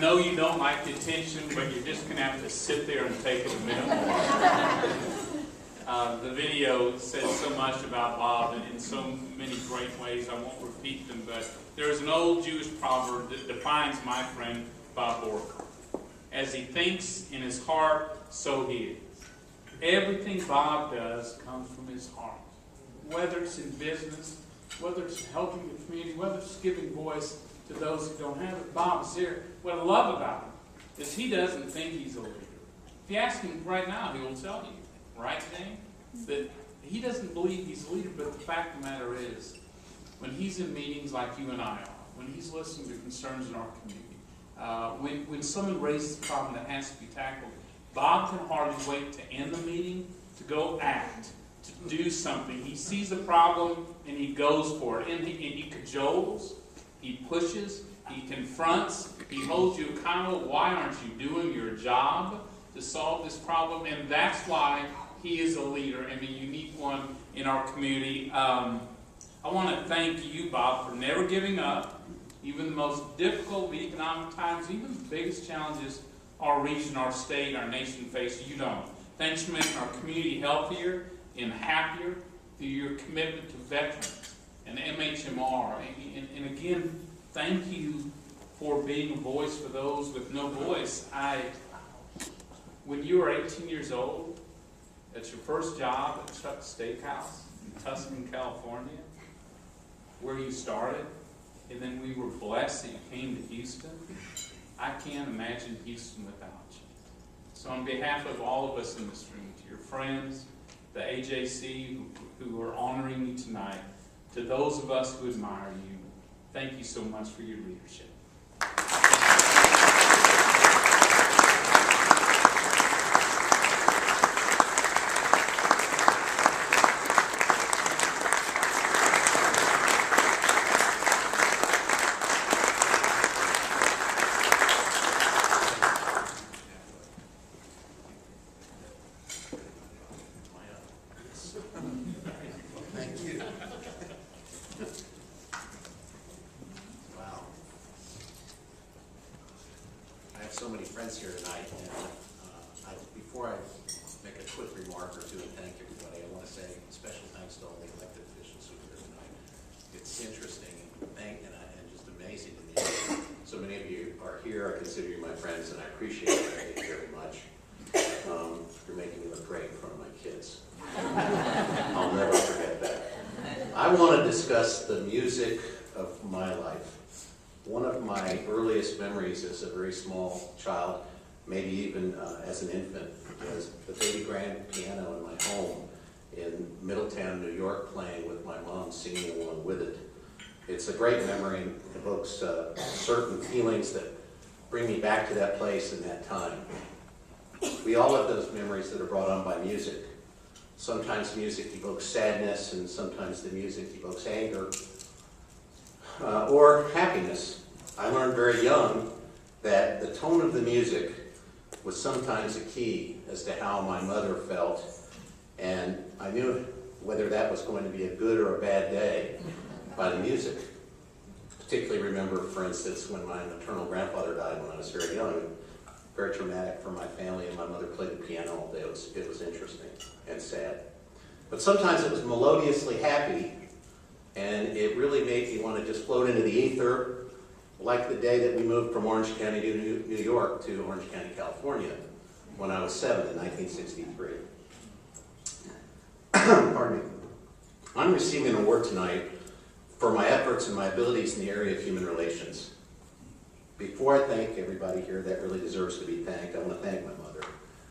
know you don't like the attention, but you're just going to have to sit there and take it a minute more. The video says so much about Bob in so many great ways. I won't repeat them, but there's an old Jewish proverb that defines my friend Bob Borochoff. As he thinks in his heart, so he is. Everything Bob does comes from his heart. Whether it's in business, whether it's helping the community, whether it's giving voice to those who don't have it, Bob's there. What I love about him is he doesn't think he's a leader. If you ask him right now, he will tell you, right, Jane? That he doesn't believe he's a leader, but the fact of the matter is, when he's in meetings like you and I are, when he's listening to concerns in our community, when someone raises a problem that has to be tackled, Bob can hardly wait to end the meeting to go act, to do something. He sees a problem and he goes for it. And he cajoles, he pushes, he confronts, he holds you accountable. Why aren't you doing your job to solve this problem? And that's why he is a leader and a unique one in our community. I want to thank you, Bob, for never giving up. Even the most difficult of economic times, even the biggest challenges our region, our state, our nation face, you don't. Thanks for making our community healthier and happier through your commitment to veterans and MHMR. And again, thank you for being a voice for those with no voice. When you were 18 years old, at your first job at Chuck's Steakhouse in Tustin, California, where you started, and then we were blessed that you came to Houston. I can't imagine Houston without you. So on behalf of all of us in this room, to your friends, the AJC who are honoring you tonight, to those of us who admire you, thank you so much for your leadership. Thank you. Wow. I have so many friends here tonight, and before I make a quick remark or two and thank everybody, I want to say special thanks to all the elected officials who are here tonight. It's interesting and just amazing to me. So many of you are here. I consider you my friends, and I appreciate it very much. You're making me look great in front of my kids. I'll never forget that. I want to discuss the music of my life. One of my earliest memories as a very small child, maybe even as an infant, was the baby grand piano in my home in Middletown, New York, playing with my mom, singing along with it. It's a great memory and evokes certain feelings that bring me back to that place and that time. We all have those memories that are brought on by music. Sometimes music evokes sadness, and sometimes the music evokes anger or happiness. I learned very young that the tone of the music was sometimes a key as to how my mother felt, and I knew whether that was going to be a good or a bad day by the music. Particularly remember, for instance, when my maternal grandfather died when I was very young. Very traumatic for my family, and my mother played the piano all day. It was interesting and sad. But sometimes it was melodiously happy, and it really made me want to just float into the ether, like the day that we moved from Orange County to New York to Orange County, California, when I was 7 in 1963. Pardon me. I'm receiving an award tonight for my efforts and my abilities in the area of human relations. Before I thank everybody here that really deserves to be thanked, I want to thank my mother,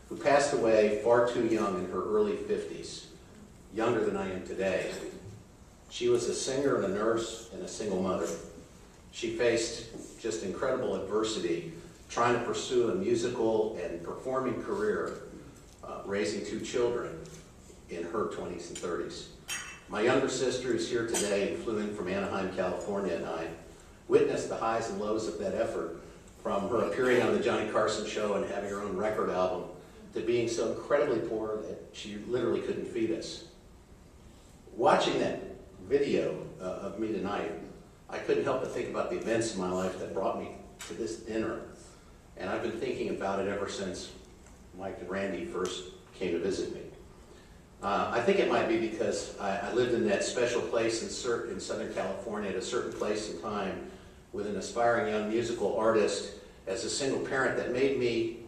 who passed away far too young in her early 50s, younger than I am today. She was a singer and a nurse and a single mother. She faced just incredible adversity trying to pursue a musical and performing career, raising 2 children in her 20s and 30s. My younger sister, who's here today and flew in from Anaheim, California, and I witnessed the highs and lows of that effort, from her appearing on the Johnny Carson show and having her own record album, to being so incredibly poor that she literally couldn't feed us. Watching that video of me tonight, I couldn't help but think about the events in my life that brought me to this dinner. And I've been thinking about it ever since Mike and Randy first came to visit me. I think it might be because I lived in that special place in Southern California at a certain place in time with an aspiring young musical artist as a single parent that made me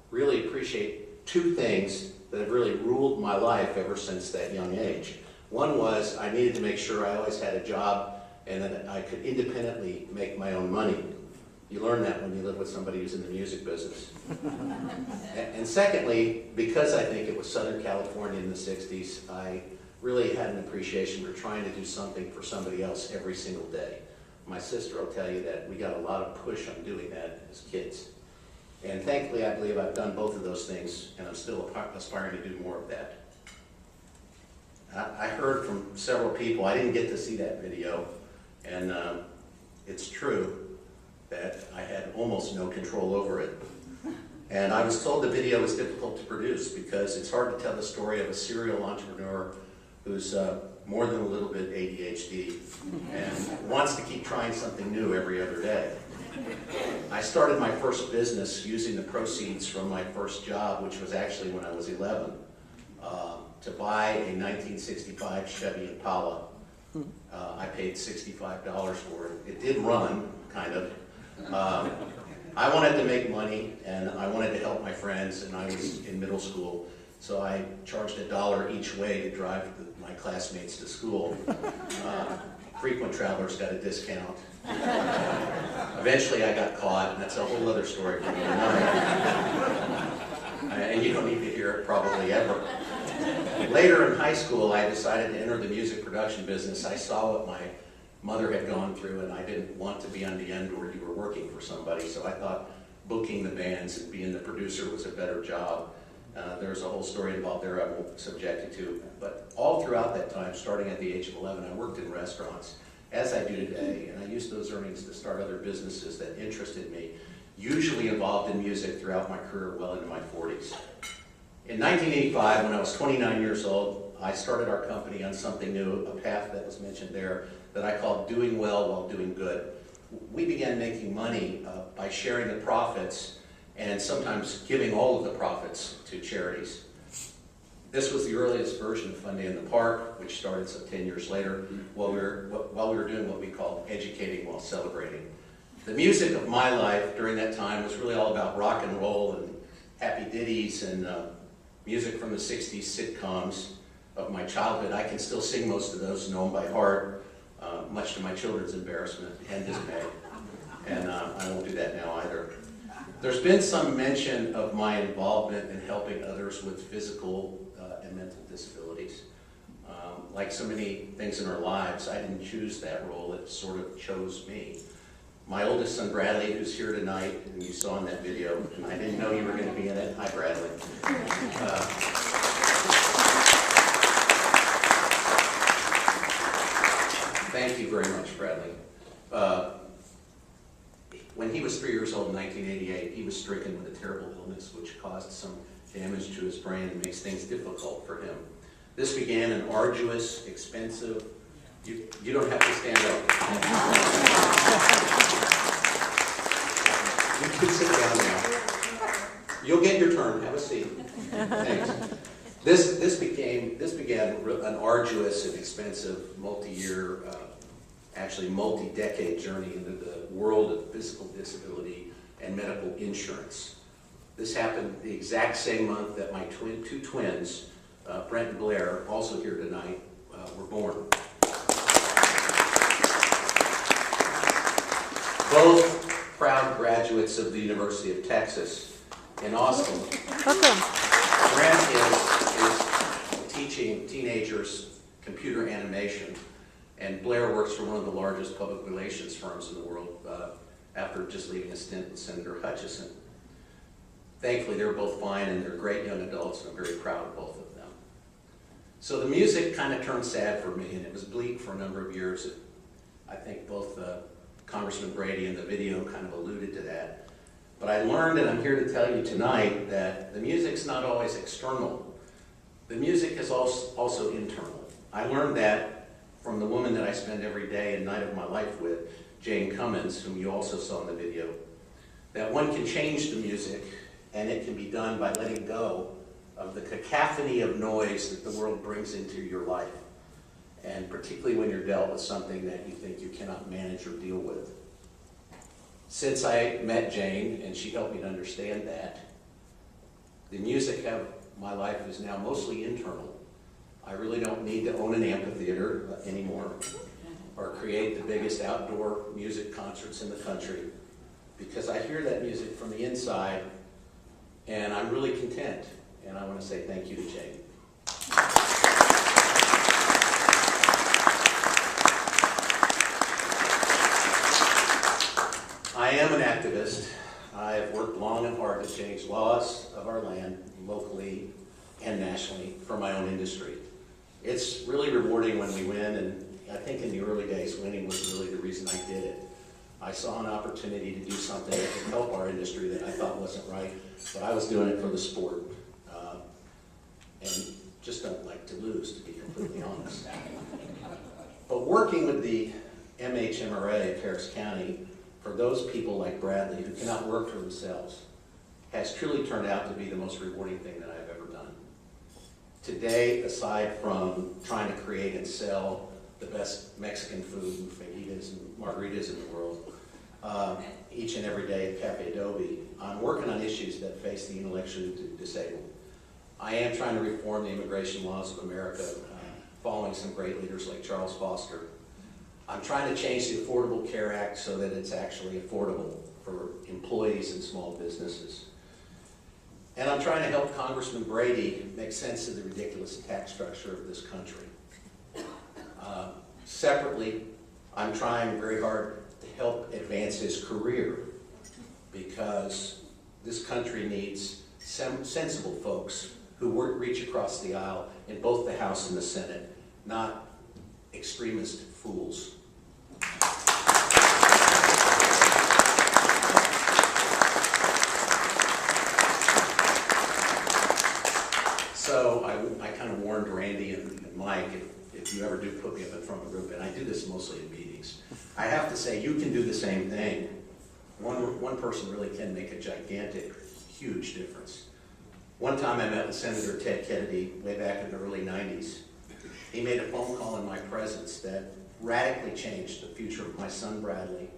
really appreciate two things that have really ruled my life ever since that young age. One was I needed to make sure I always had a job and that I could independently make my own money. You learn that when you live with somebody who's in the music business. And secondly, because I think it was Southern California in the 60s, I really had an appreciation for trying to do something for somebody else every single day. My sister will tell you that we got a lot of push on doing that as kids. And thankfully, I believe I've done both of those things, and I'm still aspiring to do more of that. I heard from several people, I didn't get to see that video, and it's true that I had almost no control over it. And I was told the video was difficult to produce because it's hard to tell the story of a serial entrepreneur who's more than a little bit ADHD and wants to keep trying something new every other day. I started my first business using the proceeds from my first job, which was actually when I was 11, to buy a 1965 Chevy Impala. I paid $65 for it. It did run, kind of. I wanted to make money, and I wanted to help my friends, and I was in middle school, so I charged $1 each way to drive my classmates to school. Frequent travelers got a discount. Eventually I got caught, and that's a whole other story for another night. And you don't need to hear it probably ever. Later in high school, I decided to enter the music production business. I saw what my mother had gone through, and I didn't want to be on the end where you were working for somebody, so I thought booking the bands and being the producer was a better job. There's a whole story involved there I won't subject you to. But all throughout that time, starting at the age of 11, I worked in restaurants, as I do today, and I used those earnings to start other businesses that interested me, usually involved in music throughout my career well into my 40s. In 1985, when I was 29 years old, I started our company on something new, a path that was mentioned there, that I called doing well while doing good. We began making money by sharing the profits and sometimes giving all of the profits to charities. This was the earliest version of Fun Day in the Park, which started some 10 years later, while we were doing what we called educating while celebrating. The music of my life during that time was really all about rock and roll and happy ditties and music from the 60s sitcoms of my childhood. I can still sing most of those, know them by heart, much to my children's embarrassment and dismay. And I won't do that now either. There's been some mention of my involvement in helping others with physical and mental disabilities. Like so many things in our lives, I didn't choose that role, it sort of chose me. My oldest son, Bradley, who's here tonight, and you saw in that video, and I didn't know you were going to be in it. Hi, Bradley. Thank you very much, Bradley. When he was 3 years old in 1988, he was stricken with a terrible illness which caused some damage to his brain and makes things difficult for him. This began an arduous, expensive, you don't have to stand up. You can sit down now. You'll get your turn, have a seat. Thanks. This began an arduous and expensive multi-year, actually multi-decade journey into the world of physical disability and medical insurance. This happened the exact same month that my two twins, Brent and Blair, also here tonight, were born. Both proud graduates of the University of Texas in Austin. Brent is teaching teenagers computer animation, and Blair works for one of the largest public relations firms in the world after just leaving a stint with Senator Hutchison. Thankfully, they're both fine, and they're great young adults, and I'm very proud of both of them. So the music kind of turned sad for me, and it was bleak for a number of years. I think both Congressman Brady and the video kind of alluded to that. But I learned, and I'm here to tell you tonight, that the music's not always external. The music is also internal. I learned that from the woman that I spend every day and night of my life with, Jane Cummins, whom you also saw in the video. that one can change the music, and it can be done by letting go of the cacophony of noise that the world brings into your life, and particularly when you're dealt with something that you think you cannot manage or deal with. Since I met Jane, and she helped me to understand that, the music of my life is now mostly internal. I really don't need to own an amphitheater anymore, or create the biggest outdoor music concerts in the country, because I hear that music from the inside, and I'm really content. And I want to say thank you to Jane. I am an activist. I have worked long and hard to change laws of our land, locally and nationally, for my own industry. It's really rewarding when we win, and I think in the early days, winning was really the reason I did it. I saw an opportunity to do something that could help our industry that I thought wasn't right, but I was doing it for the sport. And just don't like to lose, to be completely honest. But working with the MHMRA of Harris County, for those people like Bradley who cannot work for themselves, has truly turned out to be the most rewarding thing that I've ever done. Today, aside from trying to create and sell the best Mexican food and fajitas and margaritas in the world, each and every day at Cafe Adobe, I'm working on issues that face the intellectually disabled. I am trying to reform the immigration laws of America, following some great leaders like Charles Foster. I'm trying to change the Affordable Care Act so that it's actually affordable for employees and small businesses. And I'm trying to help Congressman Brady make sense of the ridiculous tax structure of this country. Separately, I'm trying very hard to help advance his career, because this country needs sensible folks who reach across the aisle in both the House and the Senate, not extremist fools. So I kind of warned Randy and Mike, if you ever do put me up in front of a group, and I do this mostly in meetings, I have to say you can do the same thing. One person really can make a gigantic, huge difference. One time I met with Senator Ted Kennedy way back in the early 90s. He made a phone call in my presence that radically changed the future of my son Bradley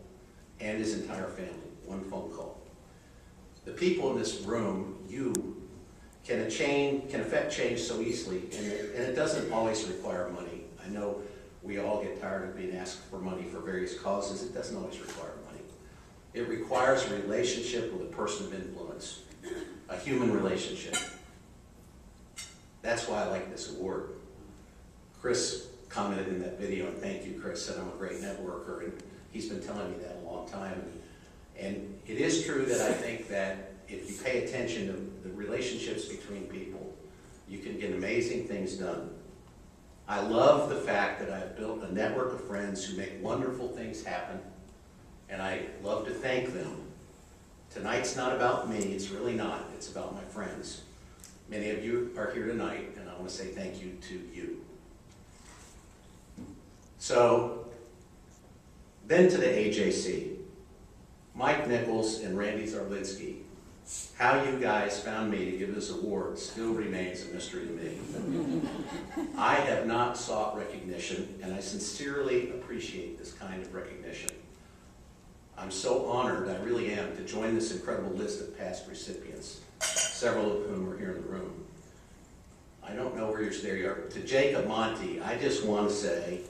and his entire family. One phone call. The people in this room, you, can affect change so easily, and it doesn't always require money. I know we all get tired of being asked for money for various causes. It doesn't always require money. It requires a relationship with a person of influence, a human relationship. That's why I like this award. Chris commented in that video, and thank you, Chris, said I'm a great networker, and he's been telling me that a long time. And it is true that I think that if you pay attention to the relationships between people, you can get amazing things done. I love the fact that I've built a network of friends who make wonderful things happen, and I love to thank them. Tonight's not about me, it's really not, it's about my friends. Many of you are here tonight, and I want to say thank you to you. So, then to the AJC. Mike Nichols and Randy Zarlinski. How you guys found me to give this award still remains a mystery to me. I have not sought recognition, and I sincerely appreciate this kind of recognition. I'm so honored, I really am, to join this incredible list of past recipients, several of whom are here in the room. I don't know where you're, there you are. To Jacob Monty, I just want to say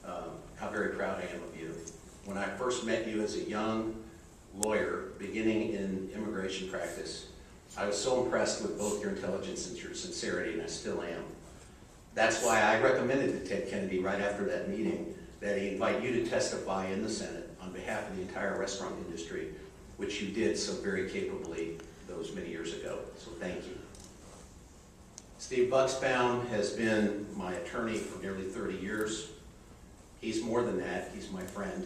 how very proud I am of you. When I first met you as a young lawyer beginning in immigration practice, I was so impressed with both your intelligence and your sincerity, and I still am. That's why I recommended to Ted Kennedy right after that meeting that he invite you to testify in the Senate on behalf of the entire restaurant industry, which you did so very capably those many years ago. So thank you. Steve Bucksbaum has been my attorney for nearly 30 years. He's more than that, he's my friend.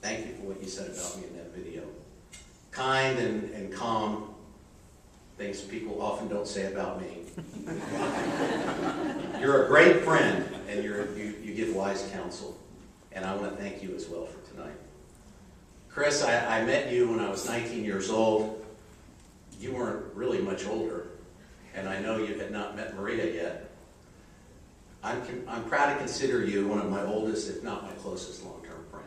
Thank you for what you said about me in that video. Kind and calm, things people often don't say about me. You're a great friend, and you give wise counsel, and I want to thank you as well for tonight. Chris, I met you when I was 19 years old. You weren't really much older, and I know you had not met Maria yet. I'm proud to consider you one of my oldest, if not my closest long-term friend.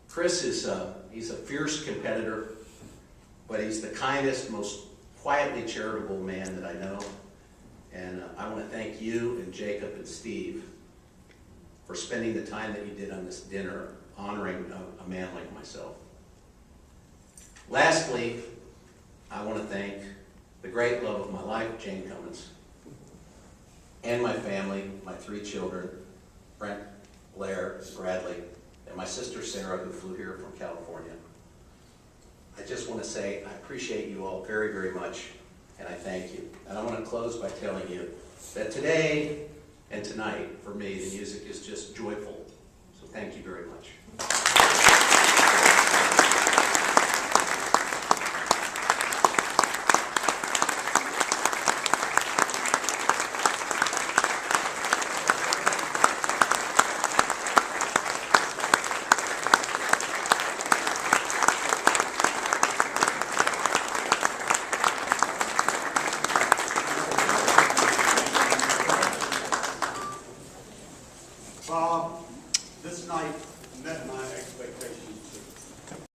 Chris he's a fierce competitor, but he's the kindest, most quietly charitable man that I know. And I want to thank you and Jacob and Steve for spending the time that you did on this dinner honoring a man like myself. Lastly, I want to thank the great love of my life, Jane Cummins, and my family, my 3 children, Brent, Blair, and Bradley, and my sister Sarah, who flew here from California. I just want to say I appreciate you all very, very much, and I thank you. And I want to close by telling you that today and tonight, for me, the music is just joyful. So thank you very much. Bob, this night met my